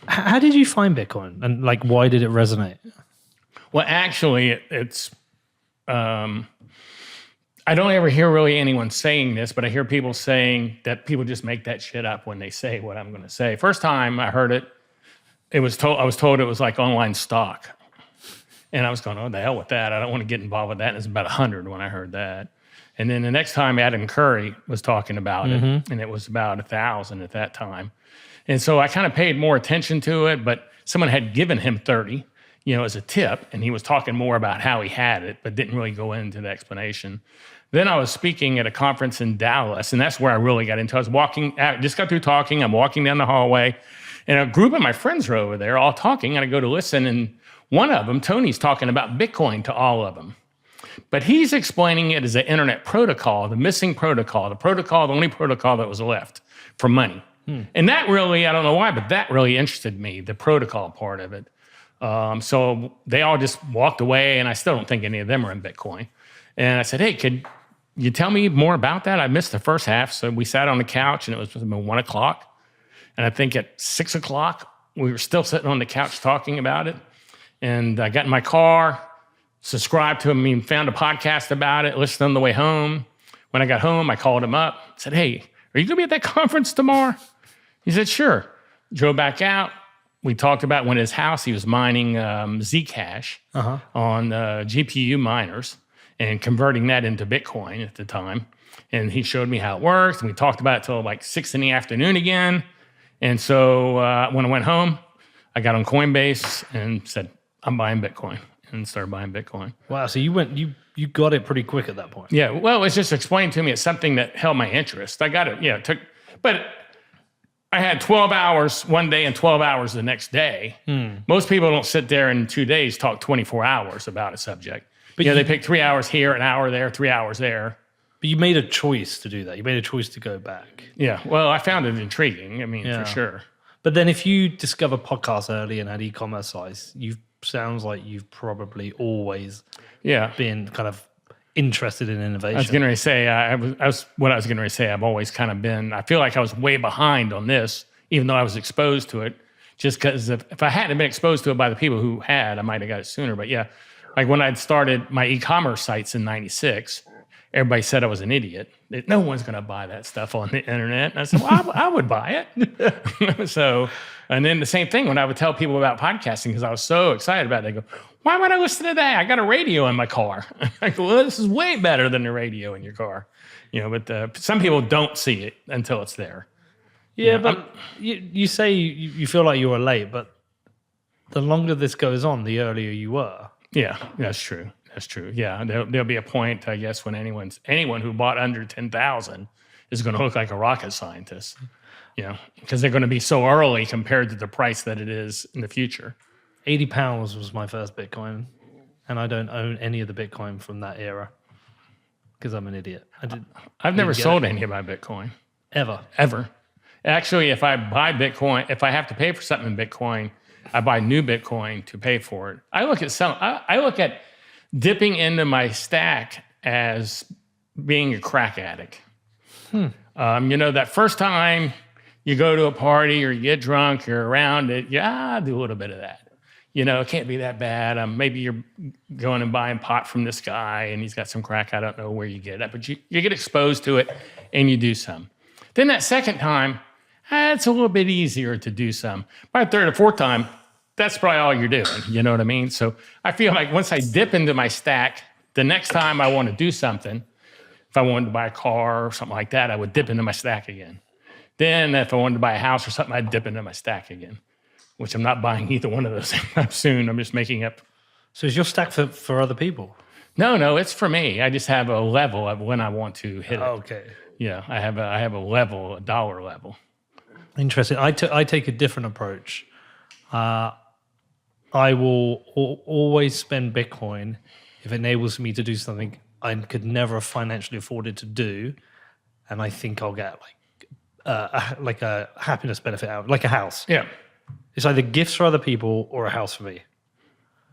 How did you find Bitcoin, and like why did it resonate? Well, actually, it's I don't ever hear really anyone saying this, but I hear people saying that people just make that shit up when they say what I'm going to say. First time I heard it, I was told it was like online stock. And I was going, oh, the hell with that. I don't want to get involved with that. And it's about 100 when I heard that. And then the next time Adam Curry was talking about it, and it was about 1,000 at that time. And so I kind of paid more attention to it, but someone had given him 30, as a tip, and he was talking more about how he had it, but didn't really go into the explanation. Then I was speaking at a conference in Dallas, and that's where I really got into it. I was walking, I just got through talking, I'm walking down the hallway, and a group of my friends are over there all talking, and I go to listen, and one of them, Tony's talking about Bitcoin to all of them. But he's explaining it as an internet protocol, the missing protocol, the only protocol that was left for money. And that really, I don't know why, but that really interested me, the protocol part of it. So they all just walked away, and I still don't think any of them are in Bitcoin. And I said, hey, could you tell me more about that? I missed the first half. So we sat on the couch, and it was about 1 o'clock. And I think at 6 o'clock, we were still sitting on the couch talking about it. And I got in my car, subscribed to him, found a podcast about it, listened on the way home. When I got home, I called him up, said, hey, are you going to be at that conference tomorrow? He said, sure. Drove back out. We talked about when his house, he was mining Zcash on GPU miners and converting that into Bitcoin at the time. And he showed me how it worked. And we talked about it till like 6 in the afternoon again. And so when I went home, I got on Coinbase and said, I'm buying Bitcoin, and started buying Bitcoin. Wow. So you got it pretty quick at that point. Yeah. Well, it's just explained to me. It's something that held my interest. I got it. Yeah. But I had 12 hours one day and 12 hours the next day. Most people don't sit there in 2 days, talk 24 hours about a subject. But they pick 3 hours here, an hour there, 3 hours there. But you made a choice to do that. You made a choice to go back. Yeah. Well, I found it intriguing. For sure. But then if you discover podcasts early and had e-commerce size, sounds like you've probably always been kind of interested in innovation. I was going to say, I've always kind of been, I feel like I was way behind on this, even though I was exposed to it, just because if I hadn't been exposed to it by the people who had, I might have got it sooner. But yeah, like when I'd started my e-commerce sites in 96, everybody said I was an idiot. No one's going to buy that stuff on the internet. And I said, well, I would buy it. So, and then the same thing when I would tell people about podcasting, because I was so excited about it, they go, why would I listen to that? I got a radio in my car. I go, well, this is way better than the radio in your car. But some people don't see it until it's there. Yeah, but you say you feel like you were late, but the longer this goes on, the earlier you were. Yeah, that's true. That's true. Yeah, there'll be a point, I guess, when anyone who bought under 10,000 is going to look like a rocket scientist. Because they're going to be so early compared to the price that it is in the future. £80 was my first Bitcoin, and I don't own any of the Bitcoin from that era because I'm an idiot. I've never sold any of my Bitcoin. Ever. Actually, if I buy Bitcoin, if I have to pay for something in Bitcoin, I buy new Bitcoin to pay for it. I look at dipping into my stack as being a crack addict. That first time you go to a party or you get drunk, you're around it, I do a little bit of that. It can't be that bad. Maybe you're going and buying pot from this guy and he's got some crack. I don't know where you get it, but you get exposed to it and you do some. Then that second time, it's a little bit easier to do some. By the third or fourth time, that's probably all you're doing. You know what I mean? So I feel like once I dip into my stack, the next time I want to do something, if I wanted to buy a car or something like that, I would dip into my stack again. Then if I wanted to buy a house or something, I'd dip into my stack again, which I'm not buying either one of those anytime soon. I'm just making up. So is your stack for other people? No, it's for me. I just have a level of when I want to hit it. Okay. Yeah, I have a level, a dollar level. Interesting. I take a different approach. I will always spend Bitcoin if it enables me to do something I could never have financially afforded to do, and I think I'll get like a happiness benefit out, like a house. Yeah, it's either gifts for other people or a house for me,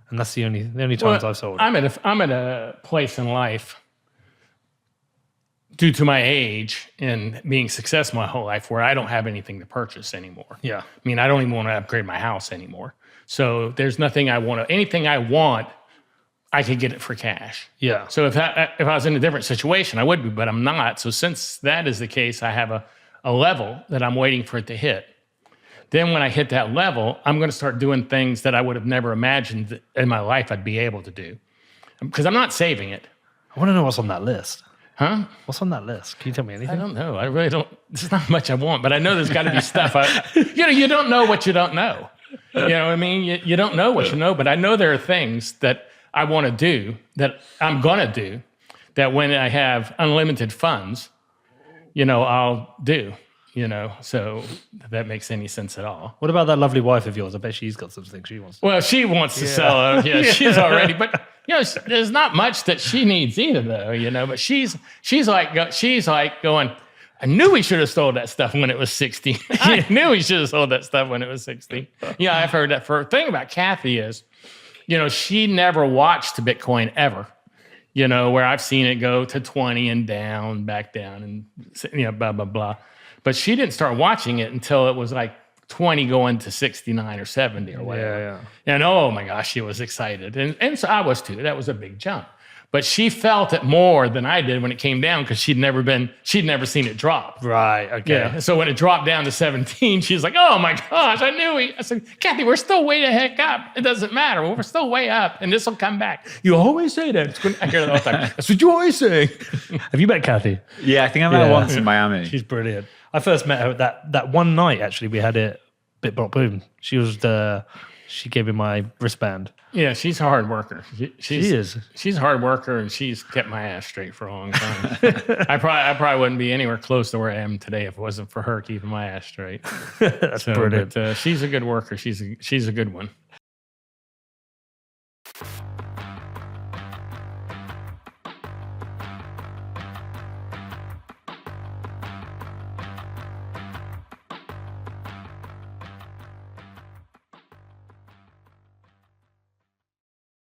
and that's the only times I've sold. I'm at a place in life due to my age and being successful my whole life, where I don't have anything to purchase anymore. Yeah. I mean, I don't even want to upgrade my house anymore. So there's nothing I want to, anything I want, I could get it for cash. Yeah. So if I was in a different situation, I would be, but I'm not. So since that is the case, I have a level that I'm waiting for it to hit. Then when I hit that level, I'm going to start doing things that I would have never imagined in my life I'd be able to do. Because I'm not saving it. I want to know what's on that list. Huh? What's on that list? Can you tell me anything? I don't know. I really don't. There's not much I want, but I know there's got to be stuff. You don't know what you don't know. You know what I mean? You don't know what you know, but I know there are things that I want to do, that I'm going to do, that when I have unlimited funds, I'll do. So if that makes any sense at all. What about that lovely wife of yours? I bet she's got some things she wants to Well, she wants to sell it. Yeah, she's already, but there's not much that she needs either, though. But she's like going, I knew we should have sold that stuff when it was 60. I knew we should have sold that stuff when it was 60. Yeah, I've heard that. The thing about Kathy is, she never watched Bitcoin ever. Where I've seen it go to 20 and down, back down, and blah blah blah. But she didn't start watching it until it was like 20 going to 69 or 70 or whatever. Yeah. And oh my gosh, she was excited. And so I was too. That was a big jump. But she felt it more than I did when it came down because she'd never seen it drop. Right, okay. Yeah. So when it dropped down to 17, she's like, oh my gosh, I said, Kathy, we're still way the heck up. It doesn't matter. We're still way up and this will come back. You always say that. I hear that all the time. That's what you always say. Have you met Kathy? Yeah, I think I met her once in Miami. She's brilliant. I first met her that one night, actually. We had it Bitblock Boom. She gave me my wristband. Yeah, she's a hard worker. She is. She's a hard worker, and she's kept my ass straight for a long time. I probably wouldn't be anywhere close to where I am today if it wasn't for her keeping my ass straight. That's brilliant. But she's a good worker. She's a good one.